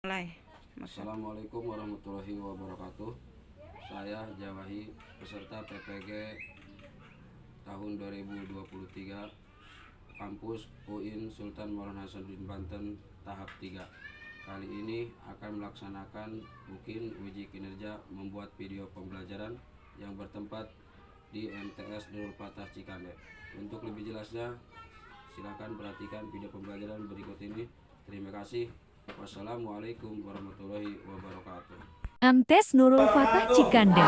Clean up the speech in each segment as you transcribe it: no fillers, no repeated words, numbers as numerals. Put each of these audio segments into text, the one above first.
Assalamualaikum warahmatullahi wabarakatuh. Saya Jawahi, peserta PPG tahun 2023 Kampus UIN Sultan Maulana Hasanuddin Banten tahap 3. Kali ini akan melaksanakan mungkin uji kinerja membuat video pembelajaran yang bertempat di MTS Nurul Fatah Cikande. Untuk lebih jelasnya, silakan perhatikan video pembelajaran berikut ini. Terima kasih. Wassalamualaikum warahmatullahi wabarakatuh. MTS Nurul Fatah Cikande.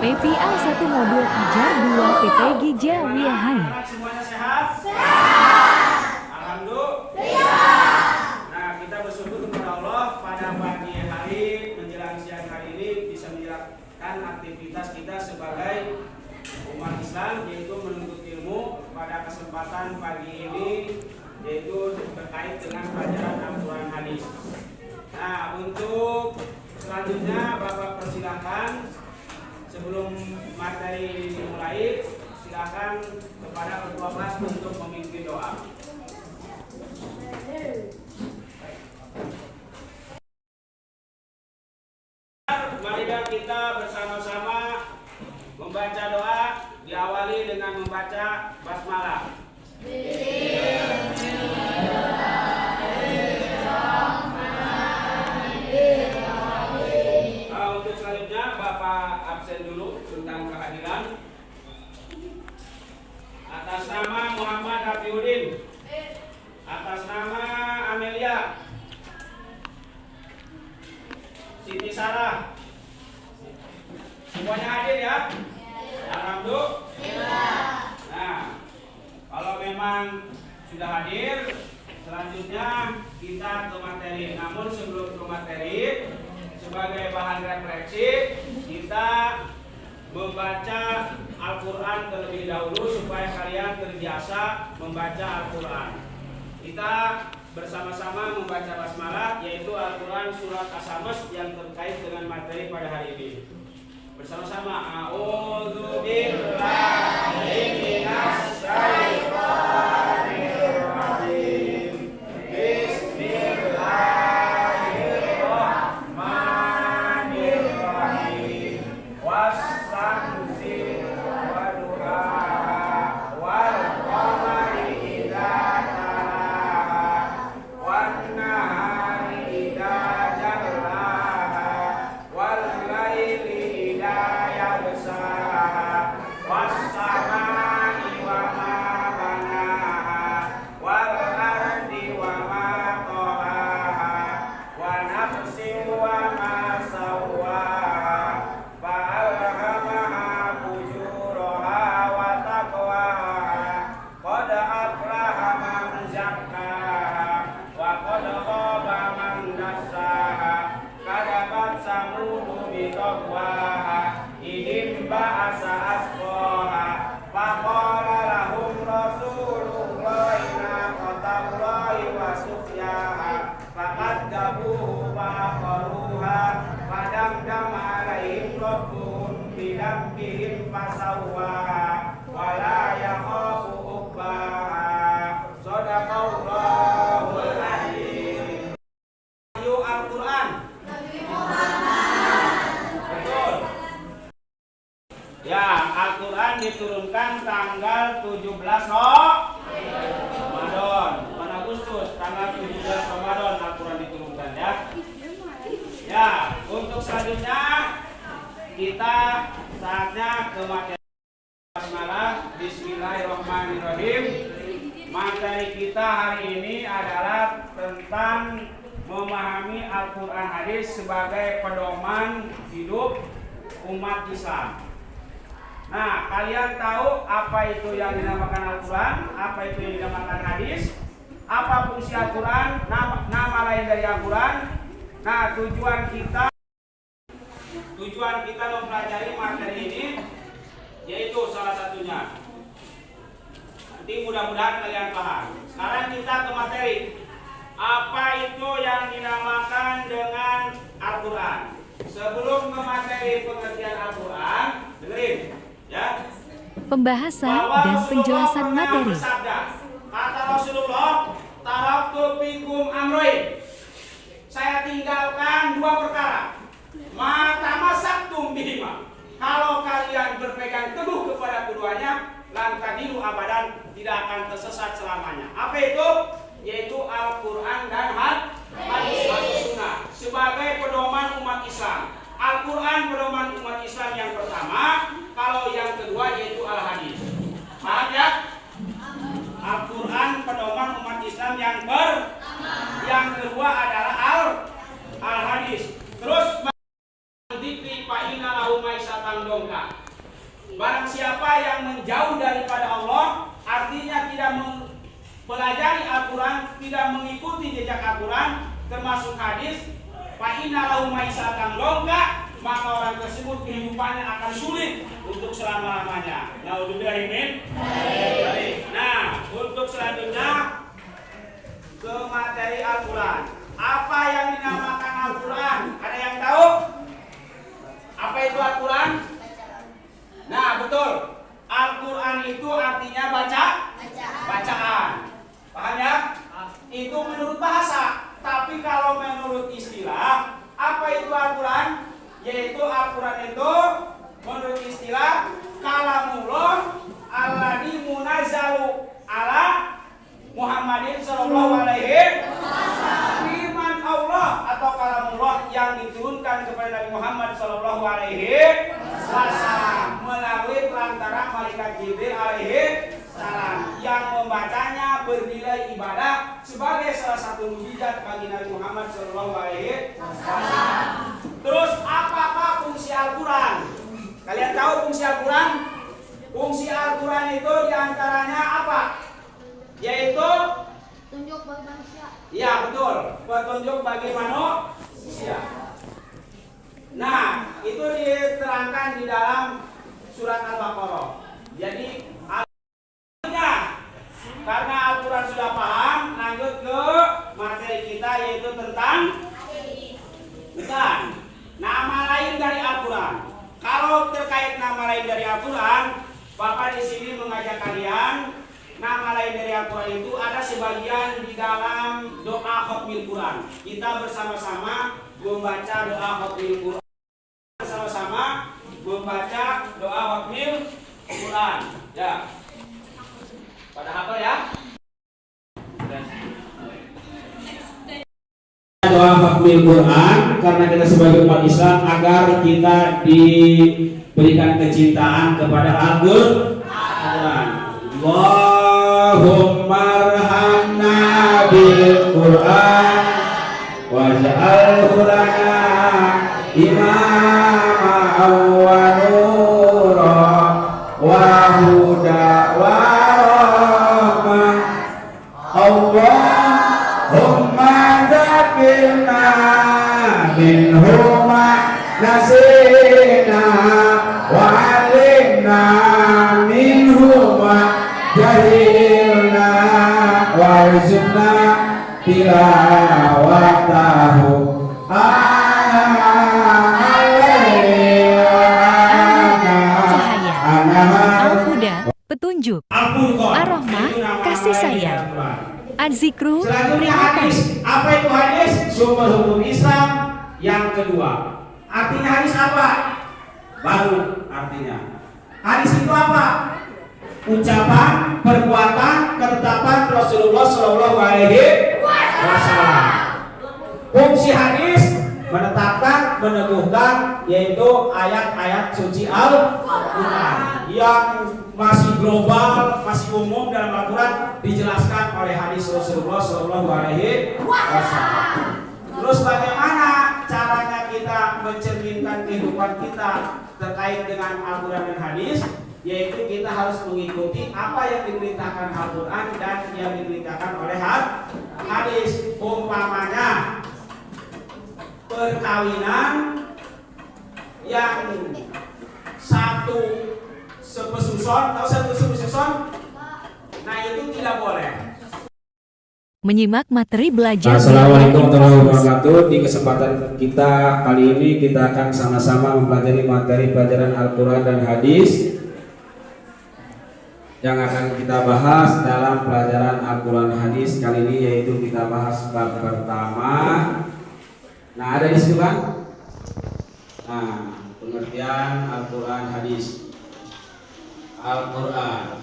PPA 1 Modul Ajar 2 PPG Jawiahai. Semuanya sehat? Sehat. Alhamdulillah. Nah, kita bersyukur kepada Allah pada pagi hari menjelang siang hari ini bisa menjalankan aktivitas kita sebagai umat Islam, yaitu menuntut ilmu. Pada kesempatan pagi ini yaitu terkait dengan pelajaran Al-Quran hadis. Nah, untuk selanjutnya Bapak persilahkan sebelum materi dimulai, silakan kepada ketua kelas untuk memimpin doa. Mari kita bersama-sama membaca doa, diawali dengan membaca basmalah. Untuk selanjutnya Bapak absen dulu tentang kehadiran. Atas nama Muhammad Hafiuddin, atas nama Amelia, Siti Sarah, semuanya hadir ya? Alhamdulillah. Nah, kalau memang sudah hadir, selanjutnya kita ke materi. Namun sebelum ke materi, sebagai bahan refleksi, kita membaca Al-Quran terlebih dahulu supaya kalian terbiasa membaca Al-Quran. Kita bersama-sama membaca basmalah, yaitu Al-Quran surat As-Samad yang terkait dengan materi pada hari ini. Bersama-sama, A'udzu billahi minas syaitonir rajim. Bismillahirrahmanirrahim. Was-samsi wa-duhaha wal-qamari idza talaha wan-nahari idza jallaha wal-laili idza yaghshaha was-samai wa ma banaha wal-ardi wa ma tahaha wa nafsin wa ma sawwaha fa alhamaha fujuraha wa taqwaha qad aflaha man zakkaha wa qad khaba man dassaha kadabat samudu bi taqwaha idin ba'asa asqaha faqala lahum rasulullahi naqatallahi wa sufyaha faqaddabuhu faqaruha fadamdama alaihim rabbuhum bidambihim fasawwaha wala yakhafu uqbaha. Shadaqallahul adzim. Ayo Al-Quran. Betul. Ya, Al-Quran diturunkan tanggal 17 Ramadan. Bulan Agustus, tanggal 17 Ramadan Al-Quran diturunkan ya. Ya, untuk selanjutnya kita saatnya ke materi basmalah. Bismillahirrahmanirrahim. Materi kita hari ini adalah tentang memahami Al-Quran hadis sebagai pedoman hidup umat Islam. Nah, kalian tahu apa itu yang dinamakan Al-Quran, apa itu yang dinamakan hadis, apa fungsi Al-Quran, nama lain dari Al-Quran. Nah, tujuan kita mempelajari materi ini yaitu salah satunya. Nanti mudah-mudahan kalian paham. Sekarang kita ke materi. Apa itu yang dinamakan dengan Al-Quran? Sebelum ke materi pengertian Al-Quran, dengerin ya. Pembahasan dan penjelasan materi. Kata Rasulullah, taraktu fikum amroin. tadilu abadan, tidak akan tersesat selamanya. Apa itu? Yaitu Al-Quran dan hadis atau sunnah sebagai pedoman umat Islam. Al-Quran pedoman umat Islam yang pertama, kalau yang kedua yaitu Al-Hadis. Paham ya? Al-Quran pedoman umat Islam yang kedua adalah Al-Hadis. Terus dzikri fa inna lahu maisatan dongka. Barang siapa yang menjauh daripada Allah, artinya tidak mempelajari Al-Quran, tidak mengikuti jejak Al-Quran, termasuk hadis, fa inna lahu maisatan dongka, maka orang tersebut kehidupannya akan sulit untuk selama-lamanya. Naudzubillah min. Nah, untuk selanjutnya ke materi Al-Quran. Apa yang dinamakan Al-Quran? Ada yang tahu? Apa itu Al-Quran? Nah, betul. Al-Quran itu artinya bacaan. Paham ya? Itu menurut bahasa. Tapi kalau menurut istilah, apa itu Al-Quran? Yaitu Al-Quran itu menurut istilah kalamullah alladzi munazzalu ala Muhammadin sallallahu alaihi wasallam. Firman Allah atau kalamullah yang diturunkan kepada Nabi Muhammad sallallahu alaihi wasallam melalui perantara malaikat Jibril alaihi salam yang membacanya bernilai ibadah sebagai salah satu mukjizat bagi Nabi Muhammad sallallahu alaihi wasallam. Terus apa fungsi Al-Quran? Kalian tahu fungsi Al-Quran? Fungsi Al-Quran itu diantaranya apa? Yaitu tunjuk bagi manusia. Ya betul, petunjuk bagi manusia. Nah, itu diterangkan di dalam surat Al-Baqarah. Jadi karena Al-Quran sudah paham, lanjut ke materi kita yaitu tentang nama lain dari Al-Quran. Kalau terkait nama lain dari Al-Quran, Bapak di sini mengajak kalian, nama lain dari Al-Quran itu ada sebagian di dalam doa khatmil Quran. Kita bersama-sama membaca doa khatmil Quran. Bersama-sama membaca doa khatmil Quran. Ya. Pada hafal ya? Doa khatmil Quran karena kita sebagai umat Islam agar kita diberikan kecintaan kepada Al-Quran. Allahumma arhamna bil Quran waj'alhu lana imama wa nura wa huda wa rahmah. Allahumma dzakirna minhuma nasina wa alimna minhuma jahilna warzuqna tilawatahu Al-Huda, petunjuk. Ar-Rahmah, kasih sayang. Az-Zikru, peringatan. Apa itu hadis? Sumber hukum Islam yang kedua. Artinya hadis apa? Baru artinya. Hadis itu apa? Ucapan, perbuatan, ketetapan Rasulullah Shallallahu Alaihi Wasallam. Fungsi hadis menetapkan, meneguhkan, yaitu ayat-ayat suci Al-Quran yang masih global, masih umum dalam Al-Quran dijelaskan oleh hadis Rasulullah Shallallahu Alaihi Wasallam. Terus bagaimana caranya kita mencerminkan kehidupan kita terkait dengan Al-Quran dan hadis? Yaitu kita harus mengikuti apa yang diperintahkan Al-Quran dan yang diperintahkan oleh hadis. Umpamanya perkawinan yang satu sepesuson atau satu sepesuson, nah itu tidak boleh. Menyimak materi belajar. Assalamualaikum warahmatullahi wabarakatuh. Di kesempatan kita kali ini kita akan sama-sama mempelajari materi pelajaran Al-Quran dan hadis yang akan kita bahas dalam pelajaran Al-Quran hadis kali ini, yaitu kita bahas bab pertama. Nah, ada di situ kan? Nah, pengertian Al-Quran hadis. Al-Quran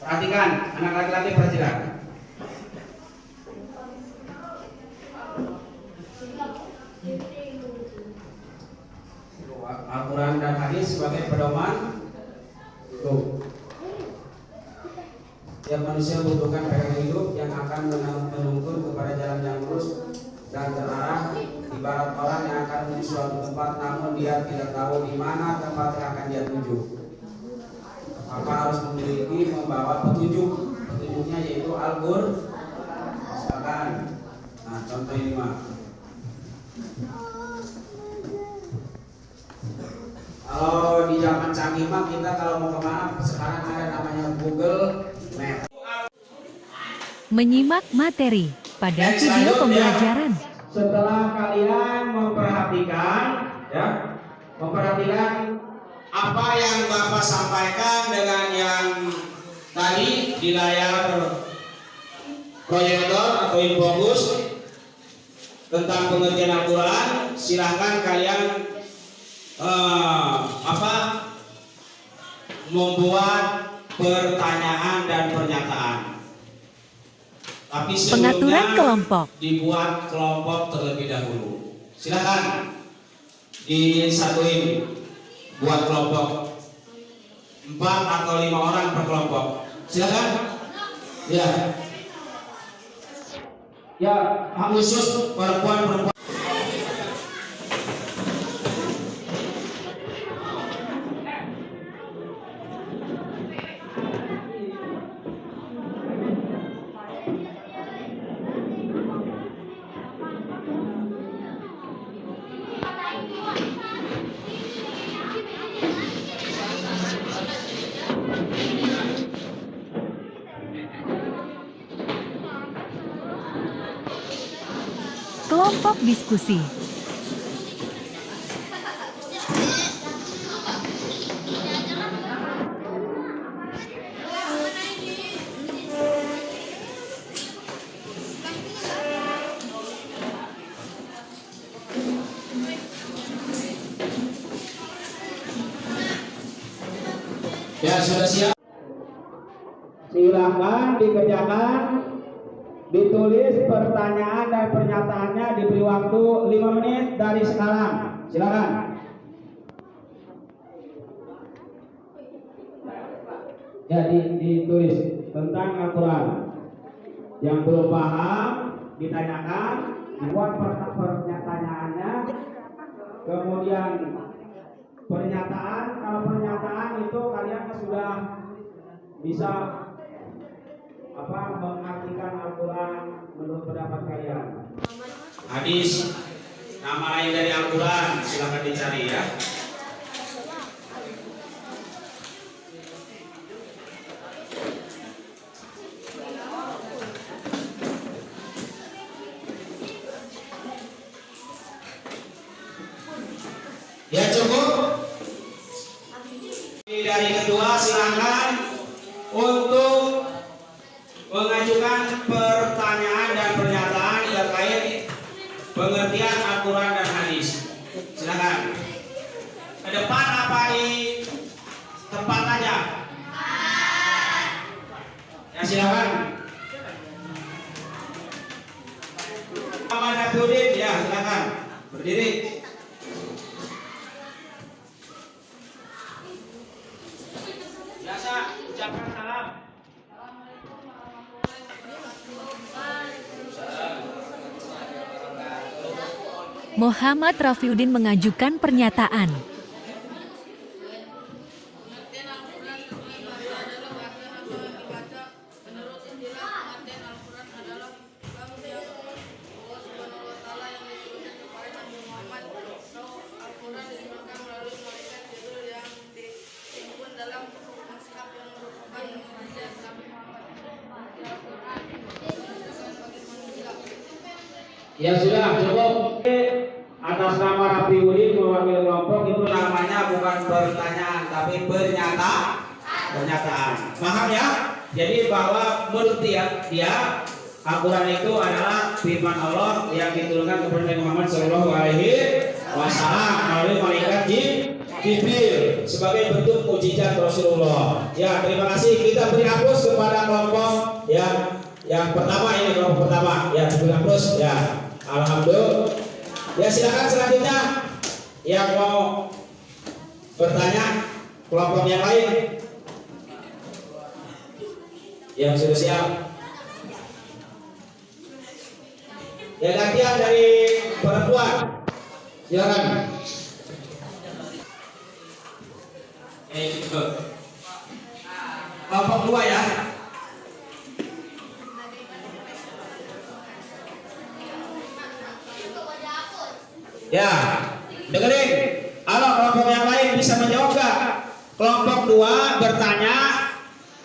Perhatikan, anak laki-laki perhatikan. Al-Quran dan hadis sebagai pedoman. Tuh. Setiap manusia membutuhkan pegangan hidup yang akan menuntun kepada jalan yang lurus dan terarah. Ibarat orang yang akan menuju suatu tempat, namun dia tidak tahu di mana tempat yang akan dia tuju. Maka harus memiliki membawa petunjuk. Petunjuknya yaitu Al-Quran. Misalkan, nah contoh ini mah. Kalau di zaman canggih mah kita kalau mau kemana sekarang ada namanya Google Map. Menyimak materi pada video pembelajaran. Setelah kalian memperhatikan, ya, memperhatikan apa yang Bapak sampaikan dengan yang tadi di layar proyektor atau infokus tentang pengertian Al-Quran, silahkan kalian membuat pertanyaan dan pernyataan. Tapi Pengaturan kelompok. dibuat kelompok terlebih dahulu. Silakan disatuin buat kelompok 4 atau 5 orang per kelompok. Silakan. Ya. Ya, khusus perempuan. Kelompok diskusi. Ya, sudah siap. Silakan dikerjakan. Ditulis pertanyaan dan pernyataannya, diberi waktu 5 menit dari sekarang. Silakan. Ya, ditulis tentang Al-Quran. Yang belum paham ditanyakan, dibuat pernyataannya. Kemudian pernyataan, kalau pernyataan itu kalian sudah bisa mengartikan Al-Quran menurut pendapat kalian. Hadis, nama lain dari Al-Quran, silakan dicari ya. Ya cukup. Dari kedua silakan untuk mengajukan pertanyaan dan pernyataan terkait pengertian Al-Quran dan hadis. Silakan. Ke depan apa di tempat aja? Ya silakan. Muhammad Abdudin, ya silakan berdiri. Biasa ucapkan salam. Muhammad Rafiuddin mengajukan pernyataan. Ya sudah cukup. Atas nama Rafiuddin mewakili kelompok itu namanya bukan pertanyaan tapi pernyataan. Paham ya? Jadi bahwa menurut dia Al-Quran itu adalah firman Allah yang diturunkan kepada Nabi Muhammad SAW melalui malaikat Jibril sebagai bentuk mukjizat Rasulullah. Ya terima kasih, kita beri hapus. kepada kelompok yang pertama, ini kelompok pertama ya, dibilang plus ya. Alhamdulillah. Ya silakan selanjutnya yang mau bertanya kelompok yang lain yang sudah siap. Ya gantian dari perempuan, silakan. Kelompok 2 ya. Ya, dengerin. Halo, kelompok yang lain bisa menjawab gak? Kelompok 2 bertanya,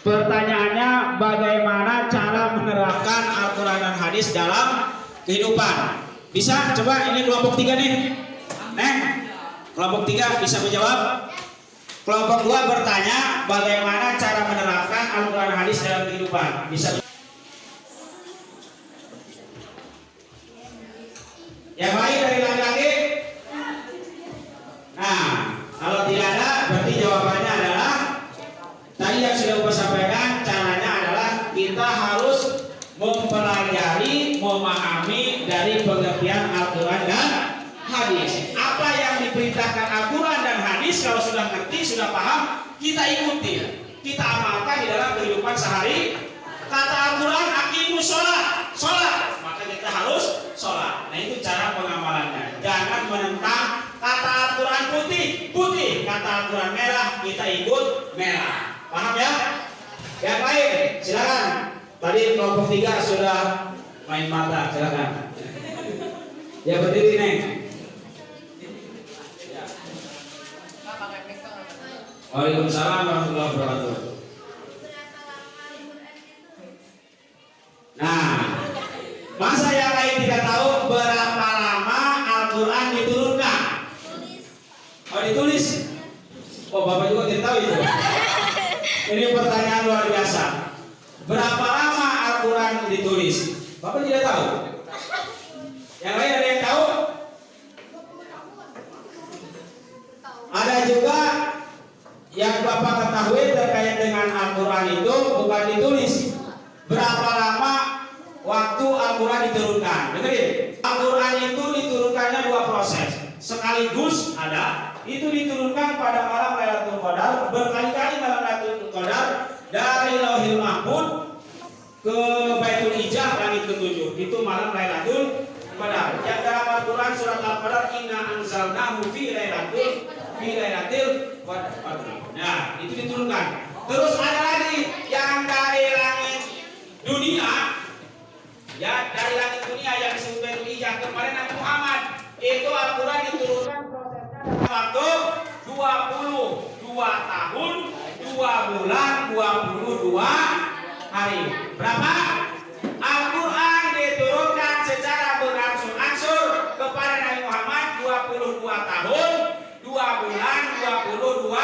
pertanyaannya bagaimana cara menerapkan Al-Quran dan hadis dalam kehidupan. Bisa? Coba ini kelompok 3 nih. Kelompok 3 bisa menjawab. Kelompok 2 bertanya bagaimana cara menerapkan Al-Quran dan hadis dalam kehidupan. Bisa? Yang lain dari laki-laki? Nah, kalau tidak ada berarti jawabannya adalah tadi yang sudah saya sampaikan. Caranya adalah kita harus mempelajari, memahami dari pengertian Al-Quran dan hadis. Apa yang diperintahkan Al-Quran dan hadis kalau sudah ngerti, sudah paham, kita ikuti, kita amalkan di dalam kehidupan sehari. Kata Al-Quran, aqimus sholat, sholat, maka kita harus sholat. Nah itu cara pengamalannya. Jangan menentang. Kata Al-Quran putih, putih. Kata Al-Quran merah, kita ikut merah. Paham ya? Yang lain, silakan. Tadi kelompok 3 sudah main mata, silakan. Ya berdiri nih. Waalaikumsalam warahmatullahi wabarakatuh. Nah, masa yang lain tidak tahu berapa lama Al-Quran diturunkan? Oh ditulis? Oh Bapak juga tidak tahu itu. Ini pertanyaan luar biasa. Berapa lama Al-Quran ditulis? Bapak tidak tahu? Yang lain ada yang tahu? Ada juga yang Bapak ketahui terkait dengan Al-Quran itu bukan ditulis. Berapa lama waktu Al-Quran diturunkan? Dengerin, Al-Quran itu diturunkannya 2 proses sekaligus. Ada itu diturunkan pada malam Lailatul Qadar, berkali-kali malam Lailatul Qadar, dari Lauhil Mahfuz ke Baitul Izzah langit ke-7. Itu malam Lailatul Qadar. Yang dalam Al-Quran surat Al-Qadar, inna anzalnahu fi lailatul Qadar. Nah, itu diturunkan. Terus ada lagi yang dari langit dunia, ya dari langit dunia yang disebut Baitul Izzah kemarin Nabi Muhammad. Itu Al-Quran diturunkan prosesnya dalam waktu 22 tahun, 2 bulan, 22 hari. Berapa? Al-Quran diturunkan secara berangsur-angsur kepada Nabi Muhammad 22 tahun, 2 bulan, 22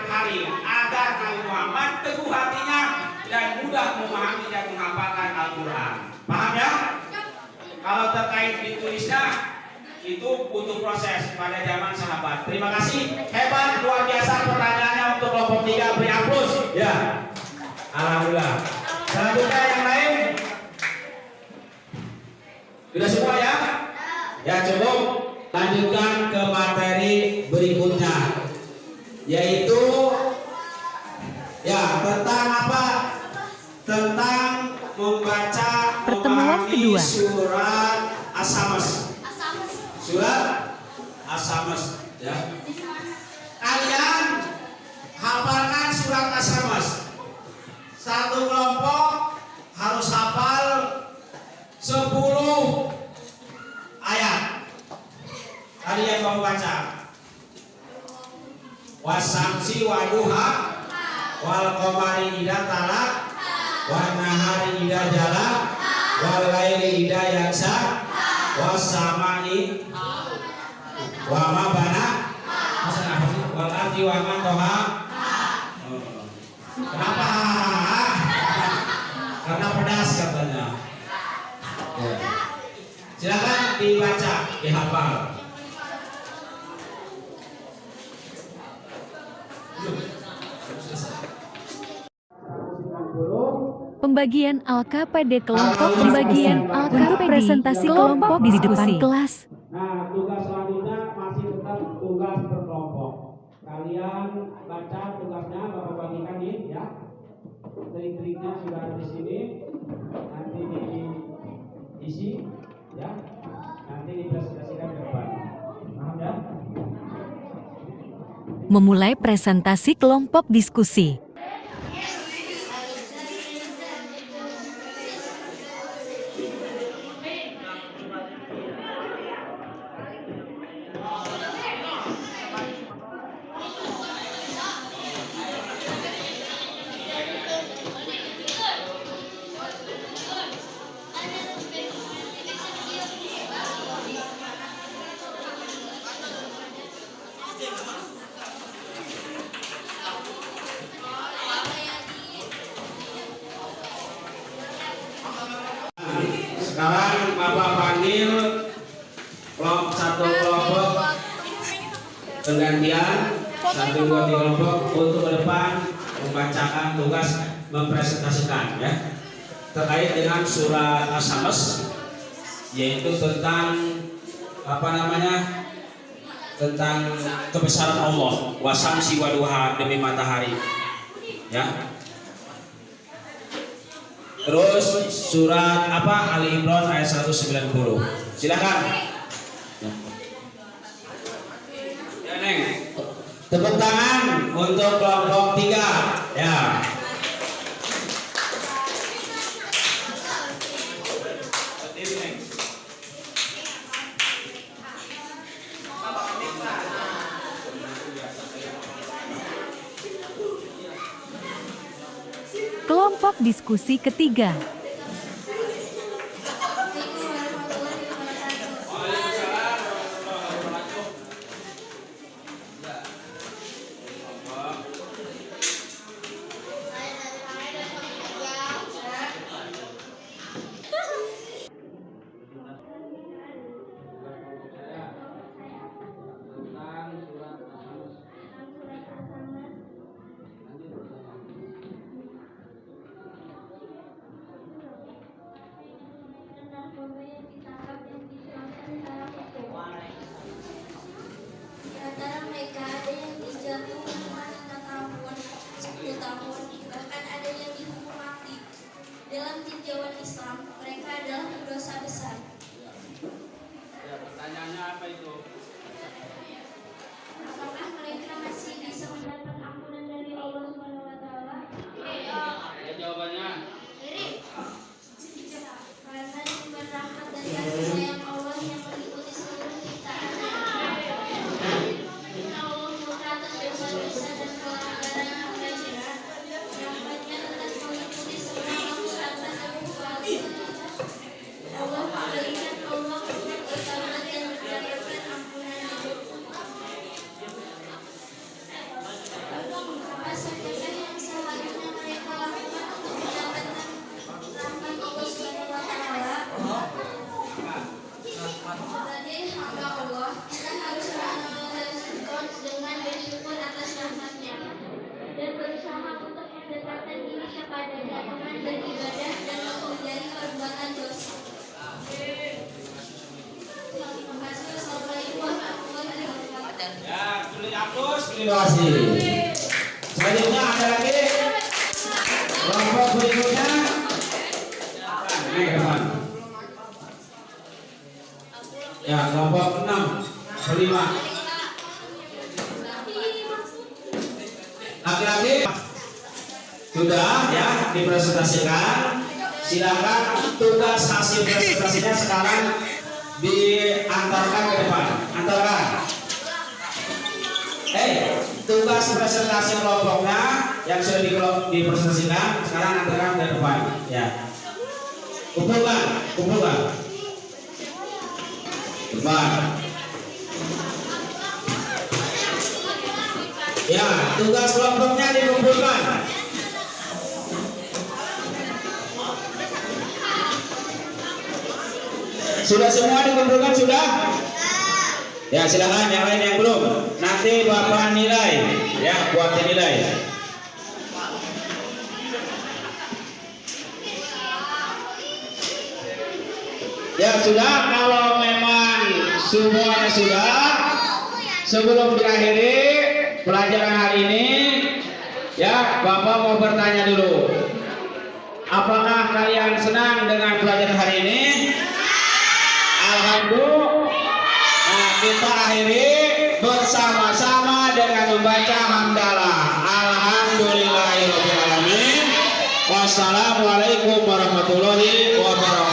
hari, agar Nabi Muhammad teguh hatinya dan mudah memahami dan menghafalkan Al-Quran. Paham ya? Kalau terkait ditulisnya itu butuh proses pada zaman sahabat. Terima kasih, hebat, luar biasa pertanyaannya untuk kelompok 3, beri aplaus. Ya, alhamdulillah. Selanjutnya yang lain sudah semua ya? Ya cukup. Lanjutkan ke materi berikutnya, yaitu ya tentang apa? Tentang membaca, Pertemuan memahami kedua. surat As-Samas. Surat As-Samas ya. Kalian hafalkan surat As-Samas. Satu kelompok harus hafal 10 ayat. Tadi yang kamu baca, wasamsi waduha wal qamari idza talak wan nahari idza jala wal laili idza yaksha was samai wa ma bana wal ardi wa ma toha. Kenapa? Karena pedas katanya. Silakan dibaca, dihafal. Pembagian LKPD kelompok untuk presentasi kelompok di depan kelas. Nah, tugas selanjutnya masih tetap tugas berkelompok. Kalian baca tugasnya, Bapak bagikan nih ya. Trik-triknya sudah ada di sini. Nanti diisi ya. Nanti dipresentasikan ke depan. Paham ya? Memulai presentasi kelompok diskusi. Sekarang Bapak panggil satu kelompok bergantian, 1, 2, 3 kelompok untuk ke depan membacakan tugas mempresentasikan ya terkait dengan surat As-Syams, yaitu tentang tentang kebesaran Allah, wasamsi waduha, demi matahari ya. Terus surat Ali Imran ayat 190. Silakan. Ya, Neng. Tepuk tangan untuk kelompok 3 ya. Kelompok diskusi ketiga. Dalam tinjauan Islam, mereka adalah pendosa besar. Ya, pertanyaannya apa itu? Apakah mereka masih bisa mendapat ampunan dari Allah SWT? Ya, jawabannya. Karena sumber rahmat dan kasih sayang Allah yang meliputi seluruh ciptaannya. Karena Allah murka atas dosa-dosa dan pelanggaran hamba-Nya. Rahmatnya tetap meliputi semua makhluk tanpa terkecuali. Allah memberikan Allah untuk bertaubat dan mendapatkan ampunan. Apa saja yang seharusnya mereka lakukan untuk mendapatkan rahmat Allah SWT? Sebagai hamba Allah, kita harus merespons dengan bersyukur atas rahmatnya dan berusaha untuk mendekatkan diri kepadanya dengan beribadah dan menghindari perbuatan dosa. Terima kasih. Assalamualaikum warahmatullahi wabarakatuh. Ya, sudah dihapus. Terima kasih. Selanjutnya ada lagi kelompok berikutnya. Ini ke depan. Ya, kelompok 6 5. Laki-laki sudah ya dipresentasikan. Silakan tugas hasil presentasinya sekarang diantarkan ke depan. Antarkan. Tugas presentasi kelompoknya yang sudah dipresentasikan sekarang antarkan ke depan. Ya. Kumpulkan. Depan. Ya, tugas kelompoknya dikumpulkan. Sudah semua dikumpulkan sudah? Ya, silakan yang lain yang belum. Nanti Bapak nilai, ya, buat nilai. Ya sudah, kalau memang semuanya sudah, sebelum diakhiri pelajaran hari ini, ya Bapak mau bertanya dulu. Apakah kalian senang dengan pelajaran hari ini? Alhamdulillah. Nah, kita akhiri bersama-sama dengan membaca hamdalah. Alhamdulillahirobbilalamin. Wassalamualaikum warahmatullahi wabarakatuh.